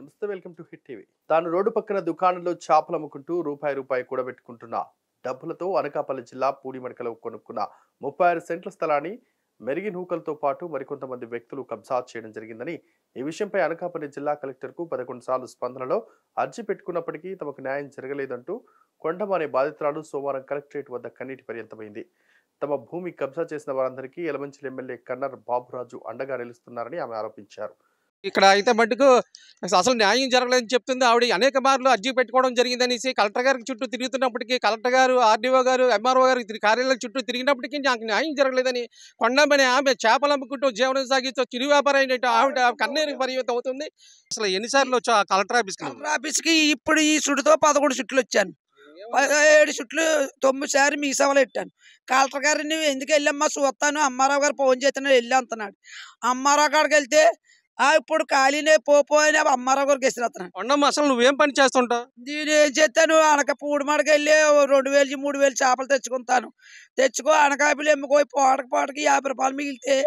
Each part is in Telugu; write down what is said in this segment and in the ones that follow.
నమస్తే, వెల్కమ్ టు హిట్ టీవీ. తాను రోడ్డు పక్కన దుకాణంలో చేపలు అమ్ముకుంటూ రూపాయి కూడబెట్టుకుంటున్న డబ్బులతో అనకాపల్లి జిల్లా పూడిమడకలో కొనుక్కున్న 36 సెంట్ల స్థలాన్ని మెరిగి నూకలతో పాటు మరికొంతమంది వ్యక్తులు కబ్జా చేయడం జరిగిందని, ఈ విషయంపై అనకాపల్లి జిల్లా కలెక్టర్కు 11 సార్లు స్పందనలో అర్జీ పెట్టుకున్నప్పటికీ తమకు న్యాయం జరగలేదంటూ కొండమానే బాధితురాలు సోమవారం కలెక్టరేట్ వద్ద కన్నీటి పర్యంతమైంది. తమ భూమి కబ్జా చేసిన వారందరికీ యలమంచిలి ఎమ్మెల్యే కన్నర్ బాబురాజు అండగా నిలుస్తున్నారని ఆమె ఆరోపించారు. ఇక్కడ అయితే మటుకు అసలు న్యాయం జరగలేదని చెప్తుంది ఆవిడ. అనేక మార్లు అర్జీ పెట్టుకోవడం జరిగిందనేసి కలెక్టర్ గారికి చుట్టూ తిరుగుతున్నప్పటికీ, కలెక్టర్ గారు, ఆర్డీఓ గారు, ఎంఆర్ఓ గారు కార్యాలయం చుట్టూ తిరిగినప్పటికీ నాకు న్యాయం జరగలేదని కొండమని ఆమె చేపలు అమ్ముకుంటూ జీవనం సాగిస్తూ చిరు వ్యాపారం అయినట్టు ఆవిడ కన్నీరు పరిమితం అవుతుంది. అసలు ఎన్నిసార్లు వచ్చా కలెక్టర్ ఆఫీస్కి? ఇప్పుడు ఈ చుట్టుతో 11 చుట్లు వచ్చాను. 7 చుట్లు 9 సార్లు మీ సభలు పెట్టాను. కలెక్టర్ గారు నువ్వు ఎందుకు వెళ్ళమ్మా చూస్తాను, అమ్మారావు గారు ఫోన్ చేస్తాను వెళ్ళి అంటున్నాడు. అమ్మారావు కాడికి వెళ్తే ఇప్పుడు ఖాళీనే పోపో అని అమ్మారావు గారికి ఇస్తున్నాను. కొండమ్మ, అసలు నువ్వేం పని చేస్తుంటావు? నేను ఏం చేస్తాను, అనక పూడిమడకి వెళ్ళి 2000 3000 చేపలు తెచ్చుకుంటాను. అనకాపిలు ఎమ్ముకోయి పాటకి 50 రూపాయలు మిగిలితే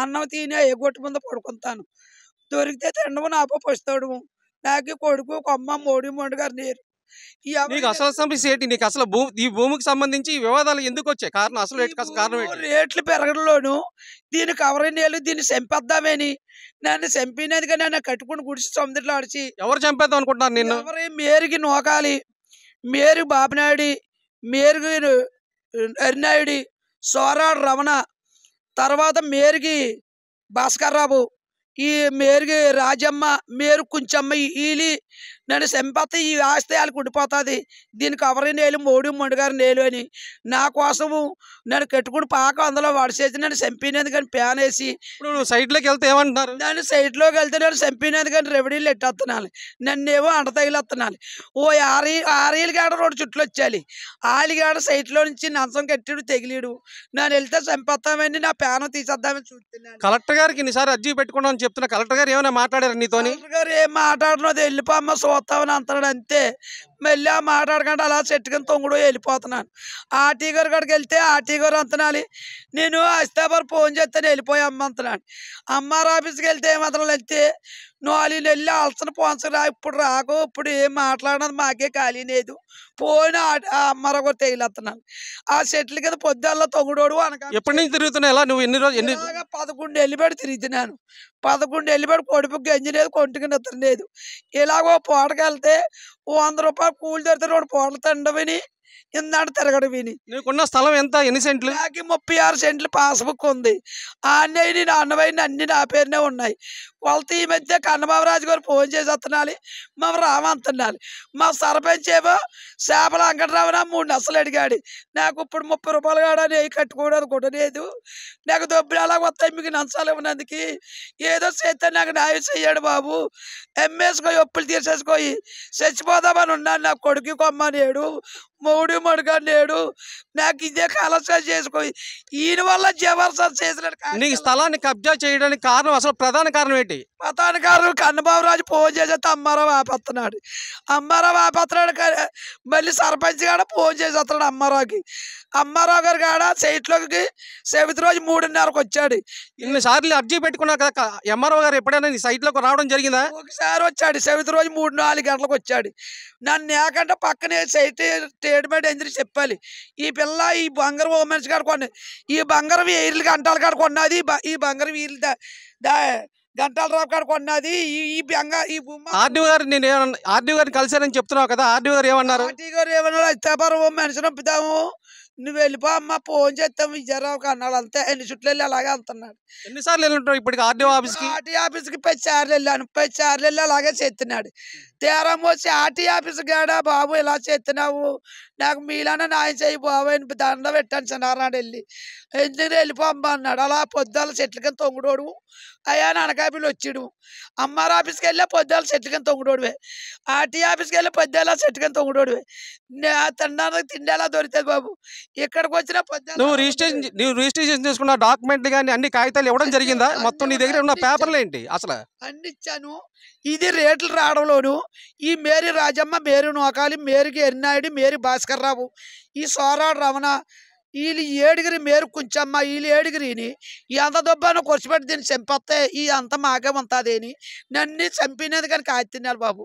అన్నం తిని ఎగొట్టు ముందు పడుకుంటాను. దొరికితే తినడము నాపో పస్తాడు. నాకు కొడుకు కొమ్మ మోడి గారు నీరు. నీకు అసలు సమస్య ఏంటి? నీకు అసలు ఈ భూమికి సంబంధించి వివాదాలు ఎందుకు వచ్చాయి? కారణం అసలు కారణం ఏంటి? రేట్లు పెరగడంలోను దీన్ని కవరేళ్ళు దీన్ని చంపేద్దామని నన్ను చంపినదిగా నన్ను కట్టుకుని గుడిసి సముద్రంలో అడిచి. ఎవరు చంపేద్దాం అనుకుంటున్నారు నిన్ను? మేరుకి నోకాలి, మేరు బాబునాయుడి, మేరుకి అరినాయుడి, సోరాడు రమణ, తర్వాత మేరుకి భాస్కర్రావు, ఈ మేరుకి రాజమ్మ, మేరు కుంచమ్మ, వీళ్ళు నన్ను చంపేస్తే ఈ ఆస్తి వాళ్ళకి ఉండిపోతుంది. దీనికి కవరి నేలు మోడి గారు నేలు అని నా కోసము నన్ను కట్టుకుని పాక అందులో వడిసేసి నన్ను చంపినది కానీ ప్యాన్ వేసి. ఇప్పుడు సైడ్లోకి వెళ్తే ఏమంటున్నారు? నన్ను సైడ్లోకి వెళ్తే నన్ను చంపినది కానీ రెవడీలు ఎట్టేస్తున్నాను. నన్నేమో అంట తగిలేస్తున్నాను. ఓ 6 కాడ 2 చుట్లు వచ్చాలి. ఆలిగాడ సైట్లో నుంచి నంచం కట్టిడు తెగిలిడు. నన్ను వెళ్తే చంపేస్తామని నా ప్యాన్ తీసేద్దామని చూస్తున్నాను. కలెక్టర్ గారికి ఇన్నిసార్లు అర్జీ పెట్టుకున్నాం చెప్తున్నా. కలెక్టర్ గారు ఏమైనా మాట్లాడారు నీతోని? కలెక్టర్ గారు ఏం మాట్లాడినది వెళ్ళిపోమ్మ చూస్తామని అంటాడు అంతే. మళ్ళీ ఆ మాట్లాడకుండా అలా చెట్టుకుని తొంగుడు వెళ్ళిపోతున్నాను. ఆర్టీ గారు కాడికి వెళ్తే ఆర్టీ గారు అంతనాలి, నేను అస్తాబార్ ఫోన్ చేస్తాను వెళ్ళిపోయి అమ్మ అంటున్నాను. అమ్మారు ఆఫీస్కి వెళ్తే ఏమాత్రం వెళ్తే 4 నెలలు అలసిన పోన్సరా ఇప్పుడు రాకు, ఇప్పుడు ఏం మాట్లాడినది మాకే ఖాళీ లేదు పోయిన అమ్మారావు గారు తెగిలేస్తున్నాను. ఆ చెట్ల కింద పొద్దుల్లో తొంగుడోడు అనక ఎప్పటి నుంచి తిరుగుతున్నావు? ఎలా నువ్వు 11 వెళ్ళిబడి తిరుగుతున్నాను. 11 వెళ్ళిబడి కొడుపు గంజి లేదు, కొంటికి నిద్ర లేదు. ఇలాగో పూటకెళ్తే 100 రూపాయలు కూలి దొరికితే 2 పూటలు తినడమని ఇందాడు తిరగడం విని. నీకున్న స్థలం ఎంత? ఎన్ని సెంట్లు? నాకు 36 సెంట్లు పాస్బుక్ ఉంది. ఆ అన్నయ్య నా అన్నవైన అన్ని నా పేరునే ఉన్నాయి. వాళ్ళతో ఈ మధ్య కన్నబాబురాజు గారు ఫోన్ చేసి వస్తున్నాలి, మా రామంటున్నారు. మా సర్పంచ్ ఏమో చేపల వెంకటరావున 3 నసలు అడిగాడు. నాకు ఇప్పుడు 30 రూపాయలు కాడా నెయ్యి కట్టుకోవడానికి కొట్టలేదు. నాకు డబ్బులు ఎలా వస్తాయి మీకు నంచాలు ఇవ్వనందుకు? ఏదో చేస్తే నాకు న్యాయం చెయ్యాడు బాబు. ఎమ్మేసుకోయి ఒప్పులు తీసేసుకోయి చచ్చిపోదామని ఉన్నాను. నా కొడుకు కొమ్మనేడు, మోడిగా నేడు. నాకు ఇదే కలస చేసుకోయి ఈయన వల్ల జబర్దస్త్ చేసినాడు. నీకు స్థలాన్ని కబ్జా చేయడానికి కారణం, అసలు ప్రధాన కారణం ఏంటి? ప్రధాన కారణం కన్నబాబురాజు ఫోన్ చేసేస్తే అమ్మారావు ఆపేస్తున్నాడు. మళ్ళీ సర్పంచ్ కాడ ఫోన్ చేసేస్తున్నాడు అమ్మారావుకి. అమ్మారావు గారు కాడ సైట్లోకి సెవెంత్ రోజు 3:30కి వచ్చాడు. ఇన్నిసార్లు అర్జీ పెట్టుకున్నా కదా, ఎంఆర్ఓ గారు ఎప్పుడైనా సైట్ లోకి రావడం జరిగిందా? ఒకసారి వచ్చాడు, సెవెంత్ రోజు 3-4 గంటలకు వచ్చాడు. నన్ను ఏకంటే పక్కనే సైట్ స్టేట్మెంట్ ఎందుకు చెప్పాలి. ఈ పిల్ల ఈ బంగారం ఉమెన్స్ కాడ కొన్నది, ఈ బంగారం 7 గంటల కాడ కొన్నది, ఈ బంగారం గంటల రాపు కాడ కొన్నది. ఈ భూమి ఆర్డీఓ గారు నేను ఆర్డీఓ గారిని కలిసారని చెప్తున్నావు కదా, ఆర్డీఓ గారు ఏమన్నారు? ఆర్టీ గారు ఏమన్నారు, ఇస్తాపారు మనిషిని పంపుతాము, నువ్వు వెళ్ళిపో అమ్మ ఫోన్ చేస్తాము విజయరావుకి అన్నాడు. అంతే. 2 చుట్లు వెళ్ళి అలాగే అంటున్నాడు. ఎన్నిసార్లు వెళ్ళి ఇప్పటికి ఆర్డీఓ ఆఫీస్కి? ఆర్టీ ఆఫీస్కి 10 సార్లు వెళ్ళాను. 10 సార్లు వెళ్ళి అలాగే చేస్తున్నాడు. తేరం వచ్చి ఆర్టీ ఆఫీస్ కాడా బాబు ఇలా చేస్తున్నావు, నాకు మీలానే న్యాయం చేయి బాబు అని దండ పెట్టాను చిన్నారాడు వెళ్ళి. ఎందుకు వెళ్ళిపోమ్మ అన్నాడు. అలా పొద్దుల చెట్ల కింద తొంగుడోడు అయ్యా అనకాపిలు వచ్చిడు. అమ్మారు ఆఫీస్కి వెళ్ళే పొద్దుల చెట్ల కింద తొంగుడోడువే, ఆర్టీ ఆఫీస్కి వెళ్ళి పొద్దుల చెట్ల కింద తొంగుడోడువే. తినడానికి తిండేలా దొరుకుతుంది బాబు. ఇక్కడికి వచ్చిన నువ్వు రిజిస్ట్రేషన్ చేసుకున్న డాక్యుమెంట్లు కానీ అన్ని కాగితాలు ఇవ్వడం జరిగిందా? మొత్తం నీ దగ్గర ఉన్న పేపర్లు ఏంటి అసలు? అన్ని ఇచ్చాను. ఇది రేట్లు రావడంలోను ఈ మేరీ రాజమ్మ, మేరీ నోకాలి, మేరీకి ఎరినాయుడు, మేరీ భాస్కర్రావు, ఈ సోరాడు రమణ, వీళ్ళు ఏడుగురి మేరు కొంచెమ్మ వీళ్ళు ఏడుగురిని ఎంత దొబ్బానో కొరిచిపెట్టి దీన్ని చంపేస్తే ఈ అంత మాకే ఉంటుంది అని నన్ను చంపినది కానీ కాయ తిన్నారు బాబు.